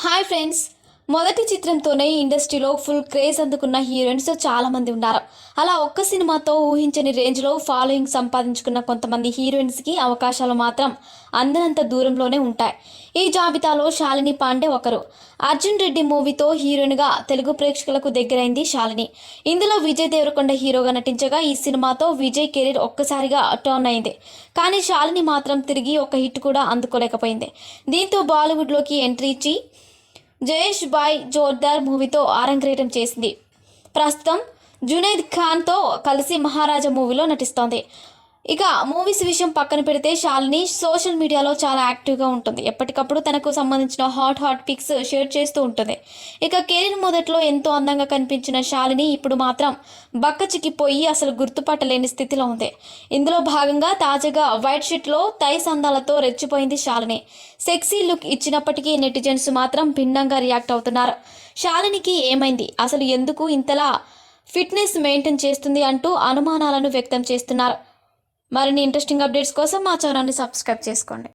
Hi friends. మొదటి చిత్రంతోనే ఇండస్ట్రీలో full craze అందుకున్న హీరోయిన్స్ చాలామంది ఉన్నారు. అలా ఒక్క సినిమాతో ఊహించని రేంజ్లో ఫాలోయింగ్ సంపాదించుకున్న కొంతమంది హీరోయిన్స్కి అవకాశాలు మాత్రం అందనంత దూరంలోనే ఉంటాయి. ఈ జాబితాలో శాలిని పాండే ఒకరు. అర్జున్ రెడ్డి మూవీతో హీరోయిన్గా తెలుగు ప్రేక్షకులకు దగ్గరైంది శాలిని. ఇందులో విజయ్ దేవరకొండ హీరోగా నటించగా ఈ సినిమాతో విజయ్ కెరీర్ ఒక్కసారిగా టర్న్ అయింది. కానీ శాలిని మాత్రం తిరిగి ఒక హిట్ కూడా అందుకోలేకపోయింది. దీంతో బాలీవుడ్లోకి ఎంట్రీ ఇచ్చి జయేష్ బాయ్ జోర్దార్ మూవీతో ఆరంగేట్రం చేసింది. ప్రస్తుతం జునైద్ ఖాన్తో కలిసి మహారాజా మూవీలో నటిస్తోంది. ఇక మూవీస్ విషయం పక్కన పెడితే శాలిని సోషల్ మీడియాలో చాలా యాక్టివ్గా ఉంటుంది. ఎప్పటికప్పుడు తనకు సంబంధించిన హాట్ పిక్స్ షేర్ చేస్తూ ఉంటుంది. ఇక కెరీర్ మొదట్లో ఎంతో అందంగా కనిపించిన శాలిని ఇప్పుడు మాత్రం బక్కచిక్కిపోయి అసలు గుర్తుపట్టలేని స్థితిలో ఉంది. ఇందులో భాగంగా తాజాగా వైట్ షర్ట్లో థైస్ అందాలతో రెచ్చిపోయింది శాలిని. సెక్సీ లుక్ ఇచ్చినప్పటికీ నెటిజన్స్ మాత్రం భిన్నంగా రియాక్ట్ అవుతున్నారు. శాలినికి ఏమైంది, అసలు ఎందుకు ఇంతలా ఫిట్నెస్ మెయింటైన్ చేస్తుంది అంటూ అనుమానాలను వ్యక్తం చేస్తున్నారు. మరిన్ని ఇంట్రెస్టింగ్ అప్డేట్స్ కోసం మా ఛానల్ని సబ్స్క్రైబ్ చేసుకోండి.